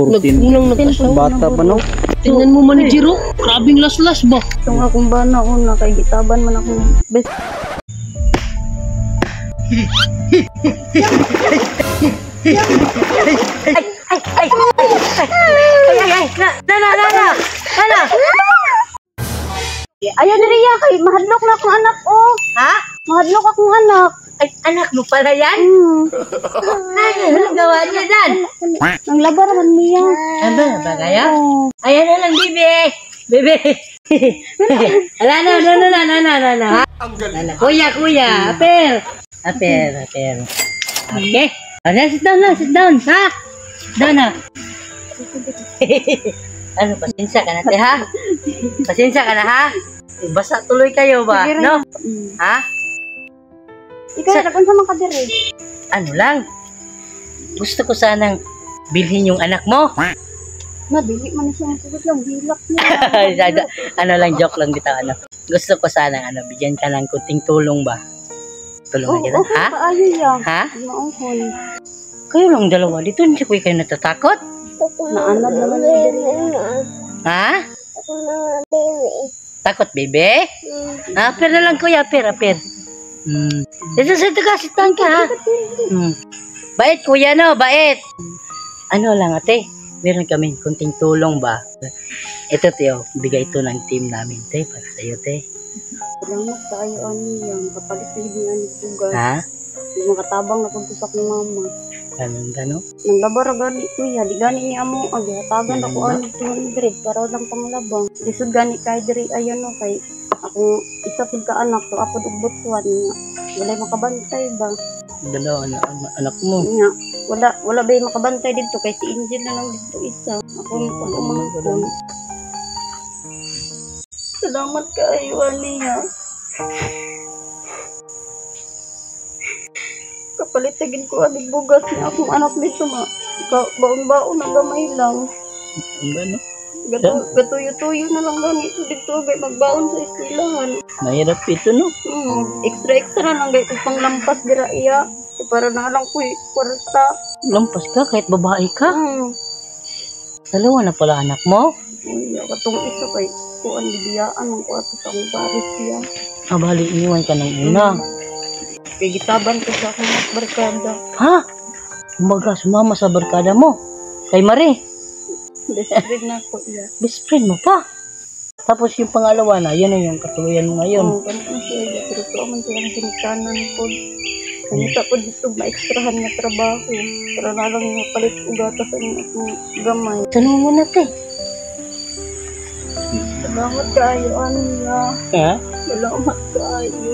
14. Nagkulang nag-asawa. Bata pa no? Tingnan mo manager, oh. Grabing las-las ba? Itong akong bana una kay gitaban man akong best. Ayaw diri ya kay mahadlok na akong anak oh. Ha? Mahadlok akong anak. Ay, anak mo pala yan? Ay, anong gawa niya dyan? Nang labar man niya. Ano ba kaya? Oh. Ayan na lang, bibi. Bibi. Ala na. Ala, kuya. Aper. Okay. Ala, sit down. Ha? Down na. Ano, pasensya ka na, te, ha? Pasensya ka na, ha? Basta tuloy kayo ba? No? Ha? Ikaw sa kunsa man ka diri? Ano lang? Gusto ko sanang bilhin yung anak mo. Madili man siya ang sugot lang bilak niya. Ano lang, joke lang dito, ano. Gusto ko sanang, bigyan ka ng kunting tulong ba? Tulungan kita, ha? Kaayo ya. Ha? Maungkol. Kayo lang dalawa dito, hindi ko kayo natatakot? Naanad naman diri. Ha? Takot, bebe? Per na lang, kuya, per. Dito ka, sitang ka, ha? Bait, kuya, no? Bait. Ano lang, ate? Meron kami kunting tulong ba? Ito, Teo. Bigay ito ng team namin, te. Para sa'yo, te. Salamat tayo yang kapalit na hindi ani sugat. Ha? Di makatabang na pagkusak ni mama. Gano? Nang labar gani kuya, di gani ni amo agi hatagan ako ani 200 para lang panglabang. Lisod gani kay diri ayon no kay ako isa pud ka anak to apod ug butuan niya. Wala makabantay ba? Dalawa, anak mo. Niya. Wala ba makabantay dito kay si Angel na lang dito isa. Ako umangkon. Salamat kaayo niya. Kapalitagin ko aning bugas niya akong anak nito ma. Baon na gamay lang. Gano? Gatuyo-tuyo na lang ganito dito gay magbaon sa eskwelahan. Mahirap ito, no? Extra lang gay pang lampas dira iya. Para na lang ko kwarta. Lampas ka kahit babae ka? Dalawa na pala anak mo? Uy, katong isa kay kuan bibiyaan ng kwarta sa akong baris siya. Bali, iniwan ka ng una. Kay gitaban ko sa akong barkada. Ha? Umaga, sumama sa barkada mo. Kay Marie. Best friend na ko iya. Best friend mo pa. Tapos yung pangalawa na, yan na yung katuluyan mo ngayon. Oo, ganun siya. Pero ito man siya ang ginikanan ko. Kanita ko dito ma-extrahan na trabaho. Para na lang yung palit ugatas ang akong gamay. Tanong mo na, te. Salamat kaayo, niya. Ha? Salamat kaayo.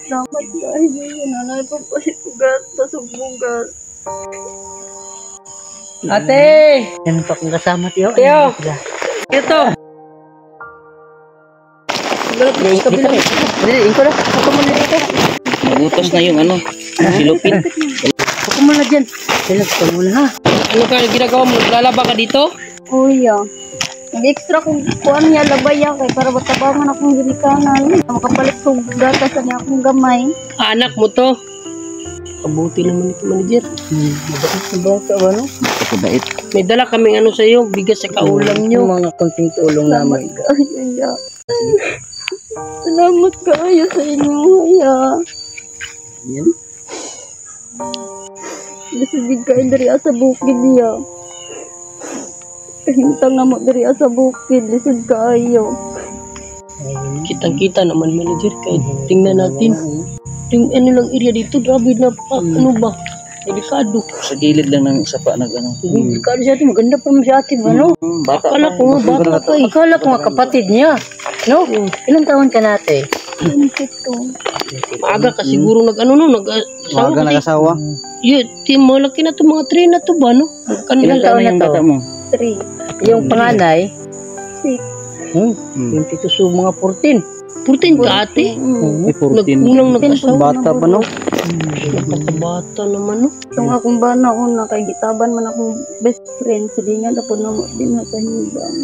Salamat kaayo. Nanay pa palit ugatas ug bugas. Ate! Yan pa kong kasama, Teo. Teo! Ito! Dito. Iko na. Ako muna dito. Nagutos na yung silupin. Ako muna dyan. Silap ka muna, ha? Ano ka ginagawa mo? Lalaba ka dito? Kuya, nag-extra kong kuhan niya labaya kay para matabangan akong ginikanan. Makapalit kong gatas niya akong gamay. Anak mo to. Kabuti naman ito, manager. Mabait ka ba, no? Kabait. May dala kaming sa iyo, bigas sa kaulam nyo. Mga konting tulong naman. Kuya. Salamat kayo sa inyo, kuya. Yan. Nasubig kayo dari sa bukid niya. Kahintang na mo dari sa bukid, lisod kayo. Kitang-kita naman, manager. Kahit tingnan natin. Yung lang area dito, grabe na pa. Ano ba? Delikado. Sa gilid lang ng sapa nag-ano. Delikado siya ate. Maganda pa mo siya ate ba, no? Bata Akala ko nga, bata pa eh. Akala ko nga kapatid niya. No? Ilang taon ka na ate? 22. Maaga ka siguro nag-asawa. Maga nag-asawa. Malaki na to mga 3 na to ba, no? Ilang taon na yung to? bata mo? 3. Yung panganay? 6. 22, so mga 14. 14 ka ate. May 14. Nagkulang nag-asawa. Bata pa no? Napakabata naman no. Itong akong bana una kay gitaban man akong best friend sige nga dapat na mo din na sa hindang.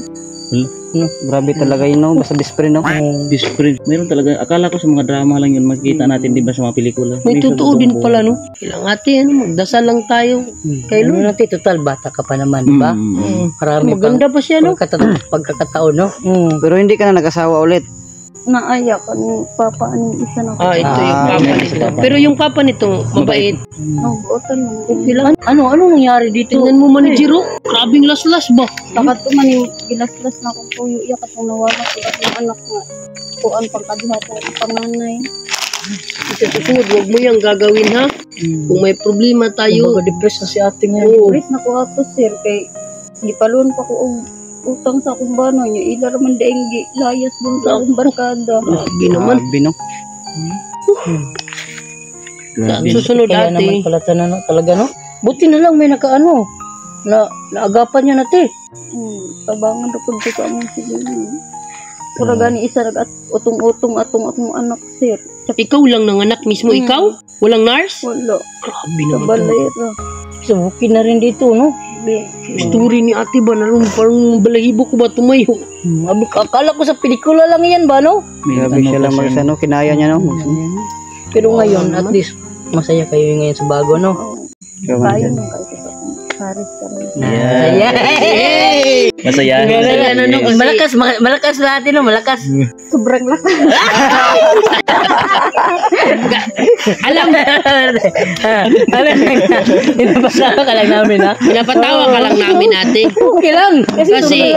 No, grabe talaga yun no, basta best friend no. Best friend. Meron talaga, akala ko sa mga drama lang yun, makikita natin di ba sa mga pelikula. May totoo din pala no. Ilang ate, magdasal lang tayo. Kay Lord natin, total, bata ka pa naman, di ba? Marami Maganda pa siya no. pagkakataon, no? Pero hindi ka na nag-asawa ulit. Naaya ka ni papa ani isa na ko. Ito yung papa nito. Pero yung papa nito, mabait. Ang buotan mo. Okay lang. Ano nangyari dito? Tingnan mo manijero, grabing laslas ba? Takat ko man yung gilas-las na akong tuyo iya katong nawala ko yung anak nga. Kuan pangkaduha ko panganay. Sa susunod, huwag mo yung gagawin ha. Kung may problema tayo. Depress na si ate nga. Chris na ko ato sir kay gipalon pa ko og utang sa akong bana niya ila raman daing layas dun sa akong barkada. Grabe naman. Grabe no. Grabe. Susunod Kaya naman ate. pala no, talaga, no? Buti na lang may nakaano. Naagapan niya nate. Tabangan ra pud ko among sige. Pura gani isa ra utong-utong atong akong anak sir. Ikaw lang nanganak mismo, ikaw? Walang nurse? Wala. Grabe Sa naman. balera. So, okay na rin dito, no? Story ni ate ba na parang balahibo ko ba tumayo? Akala ko sa pelikula lang yan ba, no? Grabe siya lang mag-ano, kinaya niya no. Pero ngayon, at least, masaya kayo ngayon sa bago, no? Kayo nung kayo sa Paris ka rin. Masaya. Masaya. Malakas natin, no? Malakas. Sobrang lakas. Alam, Pinapasama ka lang namin, ha? pinapatawa ka lang namin ate. Okay lang. Kasi-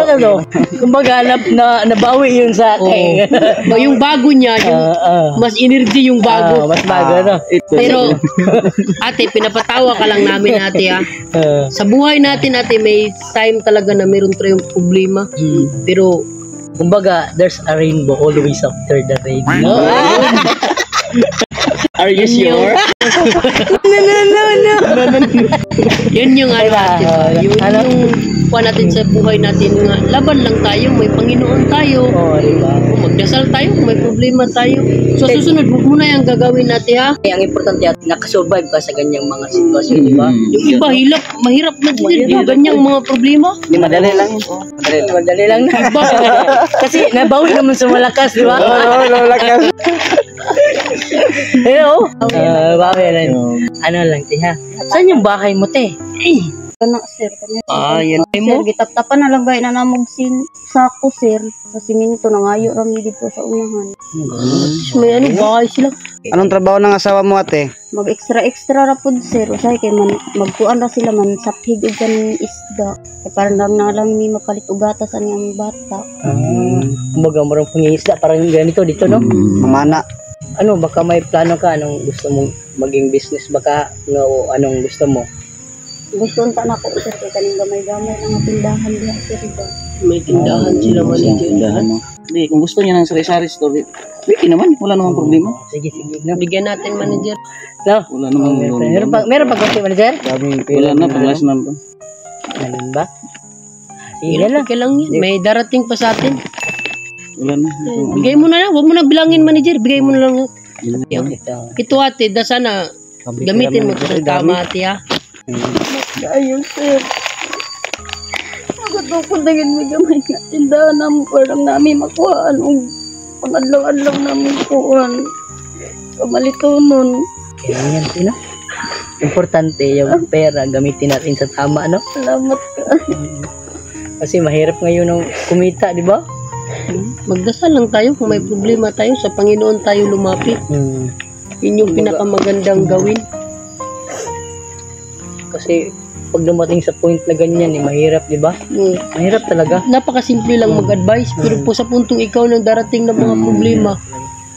kumbaga, nabawi yun sa akin. Yung bago niya, yung mas energy yung bago. Mas bago, no? Pero, ate, pinapatawa ka lang namin ate ha. Sa buhay natin ate, may time talaga na meron tayong problema. Pero, Kumbaga, there's a rainbow always after the rain. Are you sure? yun yung ano ate ba? Yun Ano? yung kuha natin sa buhay natin nga, laban lang tayo, may Panginoon tayo. Oo, diba? Kung magdasal tayo, kung may problema tayo. So susunod, huwag muna yung gagawin natin ha. Ang importante at nakasurvive ka sa ganyang mga sitwasyon, di ba? Yung iba, mahirap na din yung ganyang mga problema. Hindi madali lang yun. Madali lang na. Kasi nabawi naman sa malakas, di ba? Lalakas. Hello? Bawi lang. Ano lang, tiha. Saan yung bahay mo, te? Kana sir kanya. Yan Sir gitap-tapan na lang ba na namog sako sir sa siminto nangayo rami dito sa unahan. May ano, bahay sila. Anong trabaho ng asawa mo ate? Mag extra ra pud sir usay kay man magkuan ra sila man saphig og kaning isda. Kay para lang na lang ni mapalit og gatas ang among bata. Kumbaga, marang pangingisda, parang ganito dito, no? Mamana. Ano, baka may plano ka, anong gusto mong maging business, baka, no, anong gusto mo? Gusto unta na ko sir kay kaning gamay-gamay nga tindahan diha sir ba. May tindahan sila manager. Tindahan no. Hindi, kung gusto niya ng sari-sari store, pwede naman, wala namang problema. Sige, no? Bigyan natin manager. No? Wala namang Meron pa konti, manager? Wala na, pang-last na ba? Ganun ba? Sige lang. Okay lang yan. May darating pa sa atin. Wala na. Bigay mo na lang. Huwag mo na bilangin manager. Bigay mo na lang. Ito. Ito ate, da sana gamitin mo ito sa tama ate ha. Ayun sir. Ako ko dagin mo gamay nga tindahan namo parang namin makuhaan og pangadlaw-adlaw namin kuan. Kamalitonon. Kaya yan, sino? Importante yung pera gamitin natin sa tama, no? Salamat ka. Kasi mahirap ngayon ng kumita, di ba? Magdasal lang tayo kung may problema tayo. Sa Panginoon tayo lumapit. Yun yung pinakamagandang gawin. Kasi pag dumating sa point na ganyan, mahirap, di ba? Mahirap talaga. Napakasimple lang mag-advise. Pero po sa puntong ikaw nang darating ng mga problema,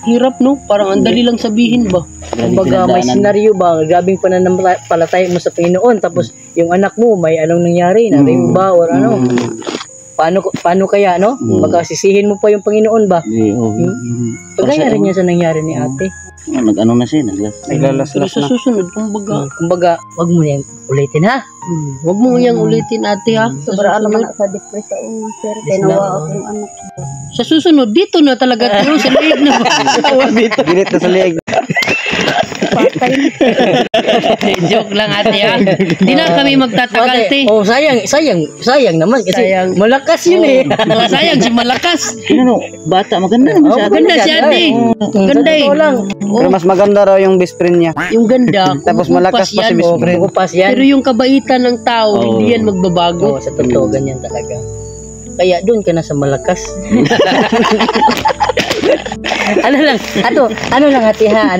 hirap no? Parang ang dali lang sabihin ba? Kumbaga may senaryo ba, grabing pananampalataya mo sa Panginoon, tapos yung anak mo may anong nangyari, narin ba or ano? Paano kaya, no? Baka sisihin mo pa yung Panginoon ba? Pagkaya rin niya sa nangyari ni ate. Nag-ano na siya, Pero naglalaslas sa na. susunod, Kumbaga, wag mo yan ulitin ha. wag mo yang ulitin ate ha. Sa Sobrang naman susunod, sa depress sa una, sir. Yes, Kaya na, nawa oo. akong anak. sa susunod, dito na talaga tayo sa liig na Ginit na sa liig. Patay na. Joke lang ate ha. Hindi na kami magtatagal te. Oh, sayang naman kasi Sayang. malakas yun eh. Oh, sayang si malakas. Ano, bata, maganda naman siya. Ganda si ate. Ganda eh. Pero mas maganda raw yung best friend niya. Yung ganda. Tapos kumukupas malakas pa si yan. best friend. Bukupas yan. Pero yung kabaitan ng tao, Oh. hindi yan magbabago. Oo, sa totoo, ganyan talaga. Kaya doon ka na sa malakas. ano lang ate ha,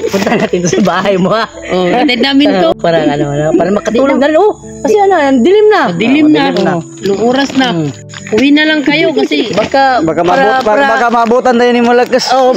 punta natin doon sa bahay mo ha. Oh, hatid namin to. Parang para makatulog na rin. Oh, kasi dilim na. Dilim na. dilim na. Nung oras na. Uwi na lang kayo kasi Baka Baka maabutan tayo ni Malakas. Oh,